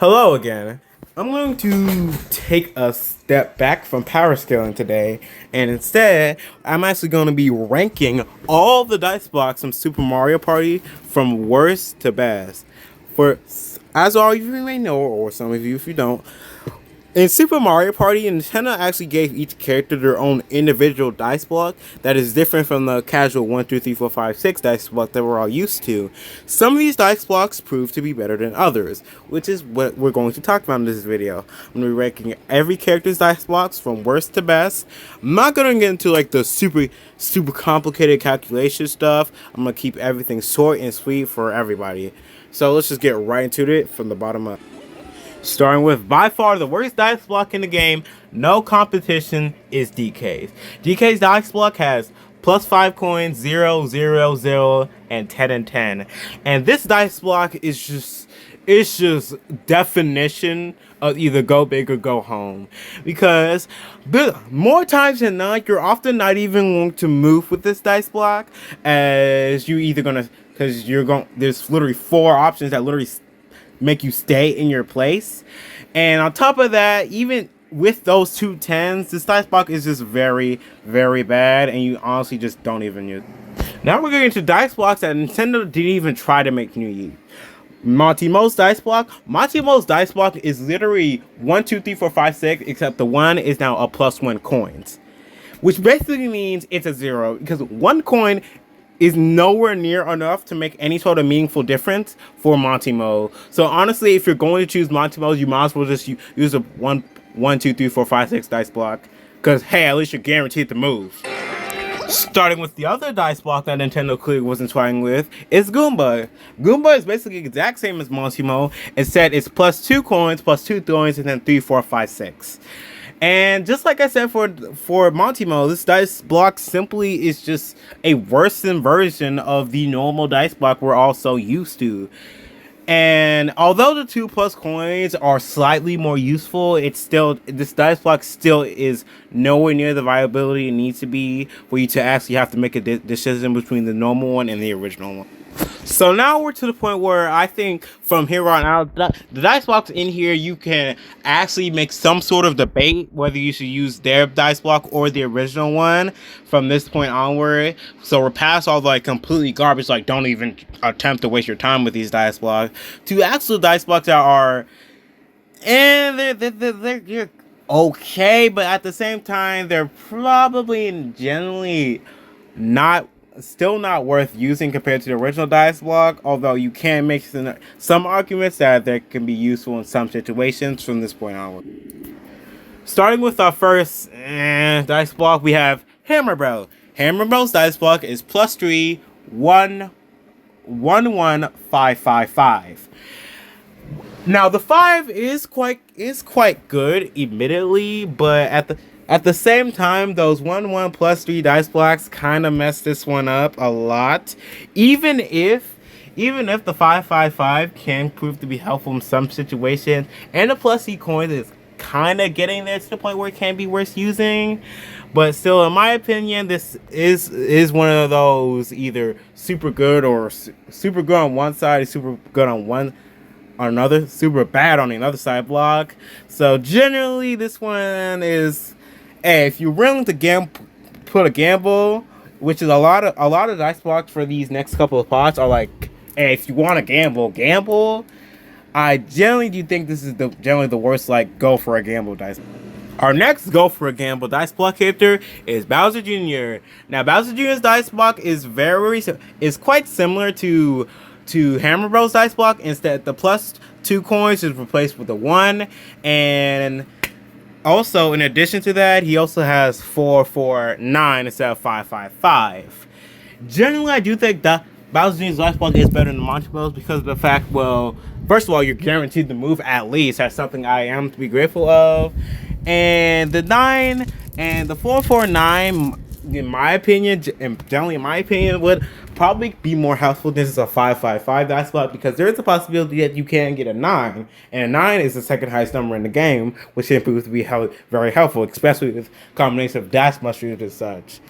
Hello again. I'm going to take a step back from power scaling today, and instead, I'm actually going to be ranking all the dice blocks from Super Mario Party from worst to best. For as all of you may know, or some of you if you don't, in Super Mario Party, Nintendo actually gave each character their own individual dice block that is different from the casual 1, 2, 3, 4, 5, 6 dice block that we're all used to. Some of these dice blocks prove to be better than others, which is what we're going to talk about in this video. I'm going to be ranking every character's dice blocks from worst to best. I'm not going to get into like the super complicated calculation stuff. I'm going to keep everything short and sweet for everybody. So let's just get right into it from the bottom up. Starting with by far the worst dice block in the game, no competition, is DK's. DK's dice block has +5 coins, 0, 0, 0, and 10 and 10. And this dice block is just definition of either go big or go home, because more times than not, you're often not even going to move with this dice block, as you either gonna, because you're going, there's literally 4 options that literally make you stay in your place. And on top of that, even with those 2 10s, this dice block is just very, very bad, and you honestly just don't even use. Now we're getting into dice blocks that Nintendo didn't even try to make new use. Monty Mo's dice block. Monty Mo's dice block is literally 1, 2, 3, 4, 5, 6, except the 1 is now a +1 coins, which basically means it's a 0, because 1 coin is nowhere near enough to make any sort of meaningful difference for Monty Mo. So honestly, if you're going to choose Monty Mo, you might as well just use a 1, 2, 3, 4, 5, 6 dice block, because hey, at least you're guaranteed to move. Starting with the other dice block that Nintendo clearly wasn't trying with is Goomba. Goomba is basically the exact same as Monty Mo, except it's +2 coins, +2 throws, and then 3, 4, 5, 6. And just like I said for Monty Mo, this dice block simply is just a worsened version of the normal dice block we're all so used to. And although the 2+ coins are slightly more useful, it's still, this dice block still is nowhere near the viability it needs to be for you to actually have to make a decision between the normal one and the original one. So now we're to the point where I think from here on out, the dice blocks in here, you can actually make some sort of debate whether you should use their dice block or the original one from this point onward. So we're past all the like completely garbage, like don't even attempt to waste your time with these dice blocks, to actual dice blocks that are, and they're okay, but at the same time, they're probably generally still not worth using compared to the original dice block, although you can make some arguments that they can be useful in some situations from this point onward. Starting with our first dice block, we have Hammer Bro. Hammer Bro's dice block is +3, 1, 1, 1, 5, 5, 5. Now the 5 is quite good, admittedly, but at the same time, those 1, 1 +3 dice blocks kind of mess this one up a lot. Even if the 5, 5, 5 can prove to be helpful in some situations, and the +E coin is kind of getting there to the point where it can be worth using, but still, in my opinion, this is one of those either super good or super good on one side, super good on another, super bad on the other side block. So generally, this one is, hey, if you're willing to put a gamble, which is a lot of dice blocks for these next couple of pots are like, hey, if you want to gamble. I generally do think this is generally the worst, like, go for a gamble dice. Our next go for a gamble dice block character is Bowser Jr. Now Bowser Jr.'s dice block is quite similar to Hammer Bros dice block. Instead, the +2 coins is replaced with a 1, and also, in addition to that, he also has 4, 4, 9 instead of 5, 5, 5. Generally, I do think that Bowser Jr.'s dice block is better than Monty Bros because of the fact, well, first of all, you're guaranteed to move at least. That's something I am to be grateful of. And the 9 and the 4, 4, 9, in my opinion, and generally in my opinion, would probably be more helpful than this is a 5, 5, 5 dice block, because there is a possibility that you can get a 9, and a 9 is the second highest number in the game, which can prove to be very helpful, especially with combination of dash mushrooms and such.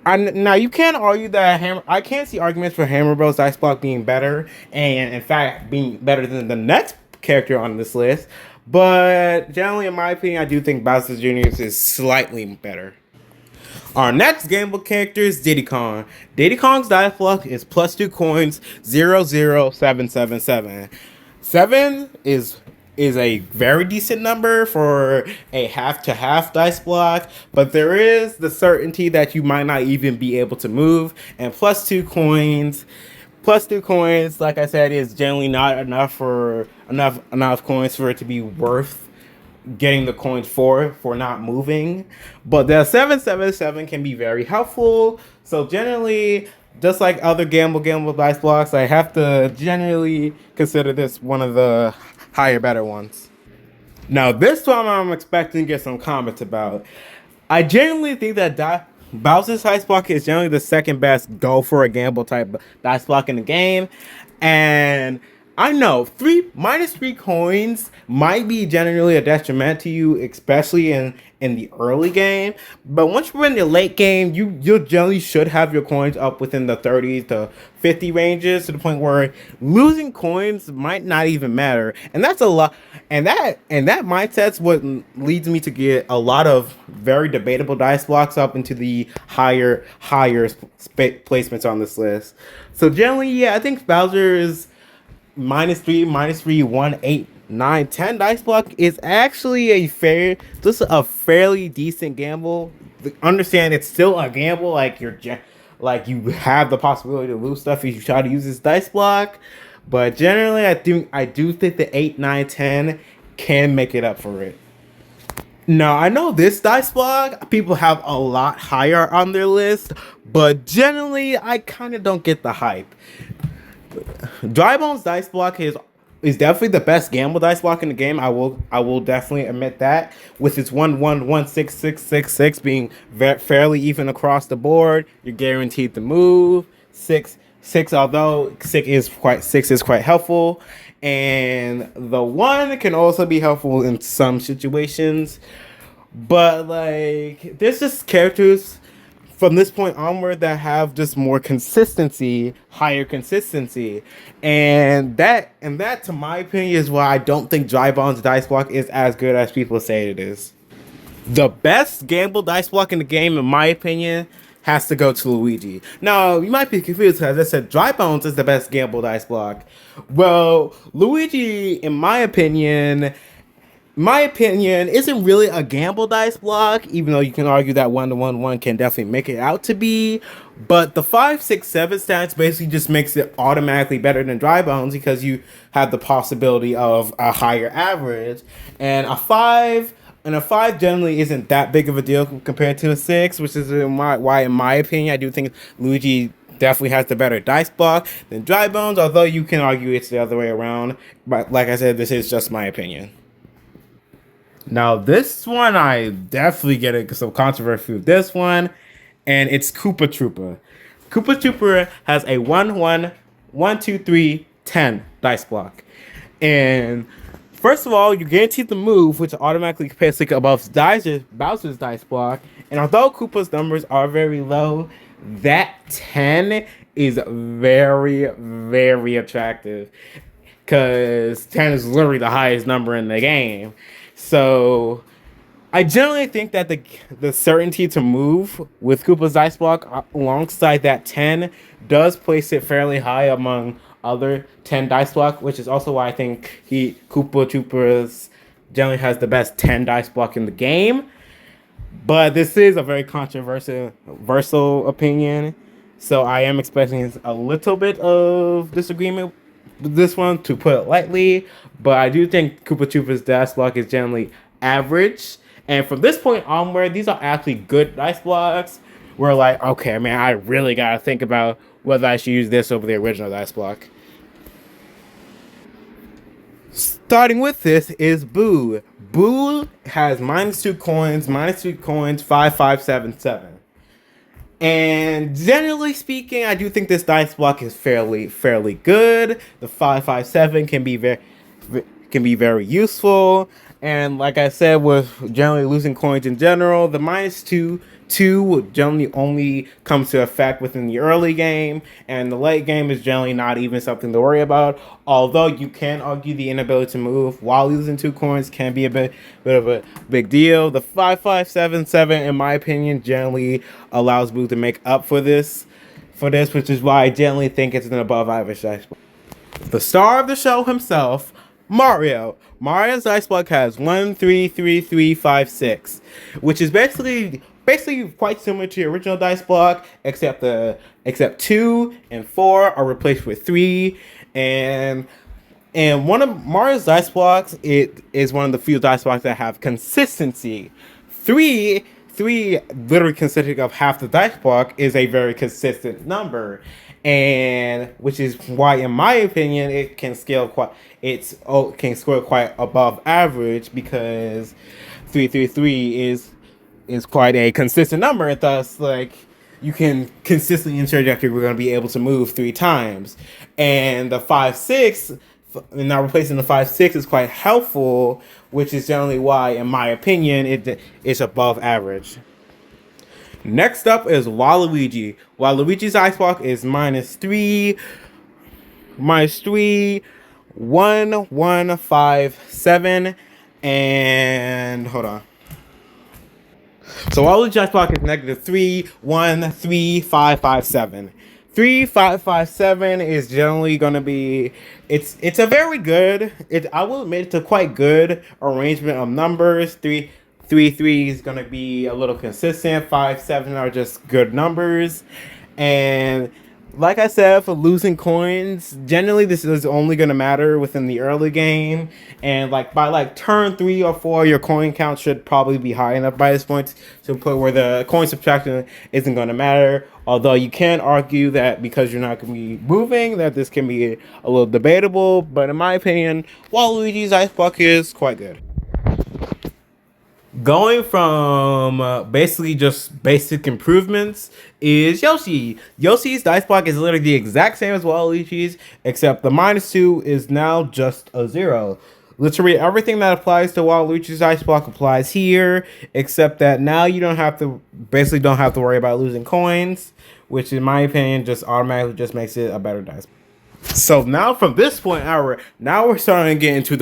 Now you can argue that I can't see arguments for Hammer Bros dice block being better, and in fact being better than the next character on this list. But generally, in my opinion, I do think Bowser Jr. is slightly better. Our next Gamble character is Diddy Kong. Diddy Kong's dice block is +2 coins, 00777. 7 is a very decent number for a half to half dice block, but there is the certainty that you might not even be able to move, and +2 coins, like I said, is generally not enough coins for it to be worth getting the coins for not moving. But the 777 can be very helpful. So generally, just like other gamble dice blocks, I have to generally consider this one of the higher better ones. Now this one I'm expecting to get some comments about. I genuinely think that Bowser's Dice Block is generally the second best go for a gamble type dice block in the game. And I know -3 coins might be generally a detriment to you, especially in the early game. But once you're in the late game, you generally should have your coins up within the 30 to 50 ranges, to the point where losing coins might not even matter. And that's a lot. And that mindset's what leads me to get a lot of very debatable dice blocks up into the higher placements on this list. So generally, yeah, I think Bowser's -3, 1, 8, 9, 10 dice block is actually a fairly decent gamble. Understand it's still a gamble, like you have the possibility to lose stuff if you try to use this dice block. But generally, I do think the 8, 9, 10 can make it up for it. Now, I know this dice block people have a lot higher on their list, but generally, I kind of don't get the hype. Dry Bones Dice Block is definitely the best gamble dice block in the game. I will definitely admit that, with its 1 1 1 6 6 6 6 being fairly even across the board. You're guaranteed to move. 6, although 6 is quite helpful, and the 1 can also be helpful in some situations. But like, there's just characters from this point onward that have just more consistency, higher consistency, and that to my opinion is why I don't think Dry Bones Dice Block is as good as people say it is. The best gamble dice block in the game, in my opinion, has to go to Luigi. Now, you might be confused because I said Dry Bones is the best gamble dice block. Well, Luigi, in my opinion, isn't really a gamble dice block, even though you can argue that 1-1-1 can definitely make it out to be. But the 5, 6, 7 stats basically just makes it automatically better than Dry Bones, because you have the possibility of a higher average. And a 5 generally isn't that big of a deal compared to a 6, which is why, in my opinion, I do think Luigi definitely has the better dice block than Dry Bones, although you can argue it's the other way around. But like I said, this is just my opinion. Now, this one, I definitely get some controversy with this one, and it's Koopa Troopa. Koopa Troopa has a 1 1 1 2 3 10 dice block. And first of all, you're guaranteed the move, which automatically compares above Bowser's dice block. And although Koopa's numbers are very low, that 10 is very, very attractive, because 10 is literally the highest number in the game. So I generally think that the certainty to move with Koopa's dice block alongside that 10 does place it fairly high among other 10 dice block, which is also why I think Koopa Troopas generally has the best 10 dice block in the game. But this is a very controversial opinion, so I am expecting a little bit of disagreement with this one, to put it lightly. But I do think Koopa Troopa's dice block is generally average, and from this point onward, these are actually good dice blocks. We're like, okay, man, I really gotta think about whether I should use this over the original dice block. Starting with this is Boo. Boo has -2 coins, -2 coins, 5, 5, 7, 7. And generally speaking, I do think this dice block is fairly good. The 5, 5, 7 can be very useful. And like I said, with generally losing coins in general, the -2 would generally only come to effect within the early game, and the late game is generally not even something to worry about. Although you can argue the inability to move while losing 2 coins can be a bit of a big deal. The 5577, in my opinion, generally allows Blue to make up for this, which is why I generally think it's an above average dice. The star of the show himself, Mario. Mario's Dice Block has 1, 3, 3, 3, 5, 6, which is basically quite similar to the original Dice Block, except 2 and 4 are replaced with 3, and one of Mario's Dice Blocks, it is one of the few Dice Blocks that have consistency. Three literally consisting of half the dice block is a very consistent number, and which is why, in my opinion, it can scale can score quite above average, because 333 is quite a consistent number, and thus like you can consistently interject you're going to be able to move 3 times, and the 5-6. And now replacing the 5-6 is quite helpful, which is generally why, in my opinion, it's above average. Next up is Waluigi. Waluigi's Dice Block is -3, 1, 1, 5, 7, and hold on. So Waluigi's Dice Block is -3, 1, 3, 5, 5, 7. 3, 5, 5, 7 is generally going to be, it's a very good, I will admit it's a quite good arrangement of numbers. 3, 3 is going to be a little consistent. 5, 7 are just good numbers. And like I said, for losing coins, generally this is only going to matter within the early game, and like by like turn 3 or 4, your coin count should probably be high enough by this point to put where the coin subtraction isn't going to matter. Although you can argue that because you're not going to be moving, that this can be a little debatable, but in my opinion, Waluigi's Dice Block is quite good. Going from basically just basic improvements is Yoshi. Yoshi's Dice Block is literally the exact same as Waluigi's, except the -2 is now just a 0. Literally everything that applies to Waluigi's Dice Block applies here, except that now you don't have to worry about losing coins, which in my opinion just automatically just makes it a better dice. So now from this point onward, now we're starting to get into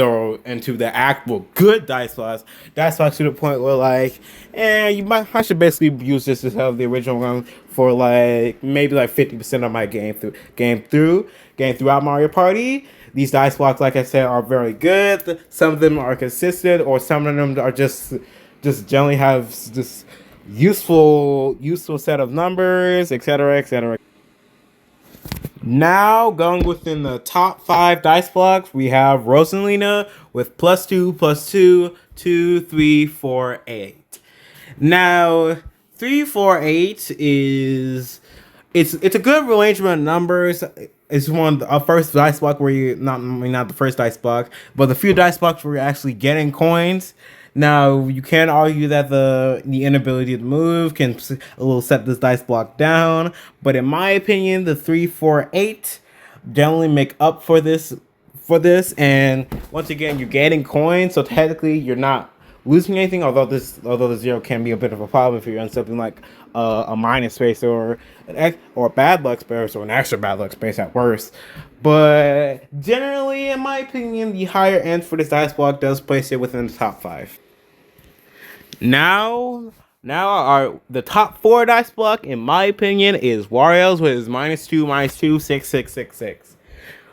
the actual good dice blocks. Dice blocks to the point where like, I should basically use this to have the original one for like maybe like 50% of my game throughout Mario Party. These dice blocks, like I said, are very good. Some of them are consistent, or some of them are just generally have this useful set of numbers, etc., etc. Now, going within the top 5 dice blocks, we have Rosalina with +2, +2, 2, 3, 4, 8. Now, 3, 4, 8 is it's a good arrangement of numbers. It's one of the first dice block where you not the first dice block, but the few dice blocks where you're actually getting coins. Now, you can argue that the inability to move can a little set this dice block down, but in my opinion, the 3, 4, 8 generally make up for this. And once again, you're getting coins, so technically you're not losing anything. Although the 0 can be a bit of a problem if you're on something like a minus space or a bad luck space, or an extra bad luck space at worst. But generally, in my opinion, the higher end for this dice block does place it within the top 5. Now the top 4 dice block, in my opinion, is Wario's with his -2, -2, 6, 6, 6, 6.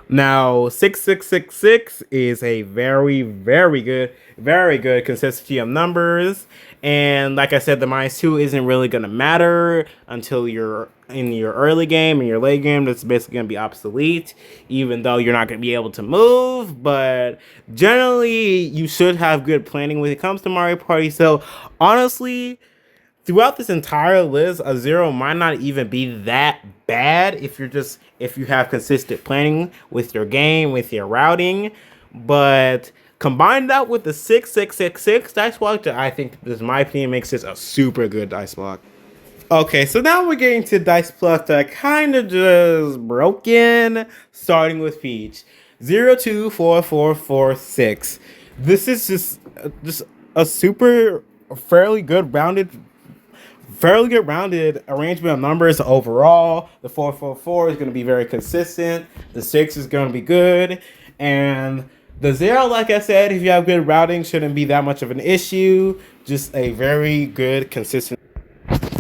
Now 6, 6, 6, 6 is a very good consistency of numbers, and like I said, the -2 isn't really gonna matter until you're in your early game. In your late game, that's basically gonna be obsolete, even though you're not gonna be able to move. But generally, you should have good planning when it comes to Mario Party. So honestly, throughout this entire list, a 0 might not even be that bad if you have consistent planning with your game, with your routing. But combine that with the 6, 6, 6, 6 dice block, I think, this, in my opinion, makes this a super good dice block. Okay, so now we're getting to dice blocks that are kind of just broken, starting with Peach. 0, 2, 4, 4, 4, 6. This is just a super fairly good rounded arrangement of numbers overall. The 444 is going to be very consistent. The 6 is going to be good, and the 0, like I said, if you have good routing, shouldn't be that much of an issue. Just a very good consistent.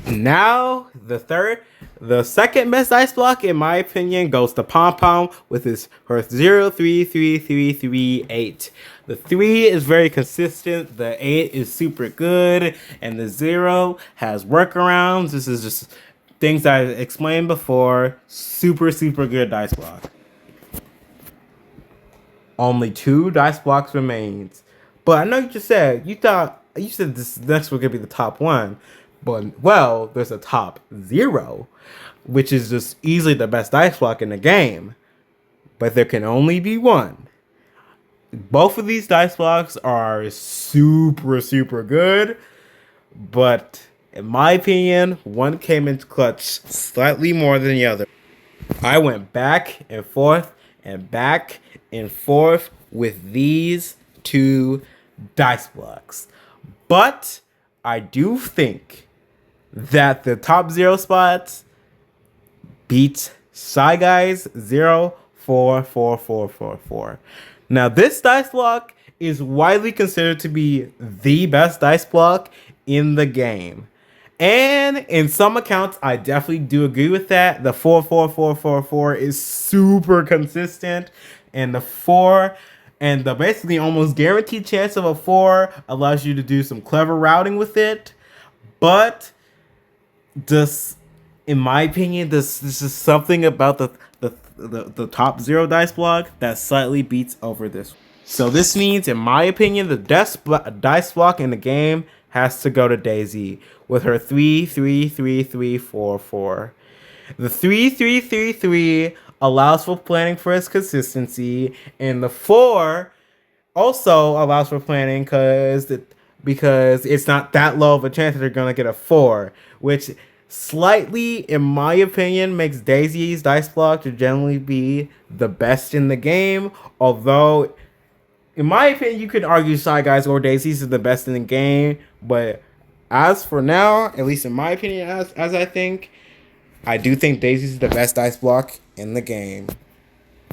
Now, the second best dice block, in my opinion, goes to Pom Pom with her 0 3 3 3 3 8. The 3 is very consistent, the 8 is super good, and the 0 has workarounds. This is just things I explained before. Super, super good dice block. Only 2 dice blocks remains. But I know you just said you said this next one could be the top one. But well, there's a top 0, which is just easily the best dice block in the game. But there can only be one. Both of these dice blocks are super, super good. But in my opinion, one came into clutch slightly more than the other. I went back and forth with these 2 dice blocks. But I do think that the top 0 spots beats Shy Guys 0 4 4 4 4 4. Now, this dice block is widely considered to be the best dice block in the game. And in some accounts, I definitely do agree with that. The 4 4 4 4 4 is super consistent, and the 4 and the basically almost guaranteed chance of a 4 allows you to do some clever routing with it. But just in my opinion, this is something about the top 0 dice block that slightly beats over this. So this means, in my opinion, the best dice block in the game has to go to Daisy with her 3 3 3 3 4 4. The 3 3 3 3 allows for planning for its consistency, and the 4 also allows for planning because it's not that low of a chance that they're gonna get a 4, which slightly, in my opinion, makes Daisy's dice block to generally be the best in the game. Although, in my opinion, you could argue Shy Guys or Daisy's is the best in the game. But as for now, at least in my opinion, as I think, I do think Daisy's is the best dice block in the game.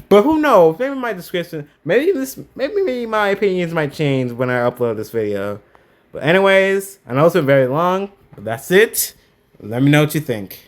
But who knows? Maybe my description, maybe my opinions might change when I upload this video. But anyways, I know it's been very long, but that's it. Let me know what you think.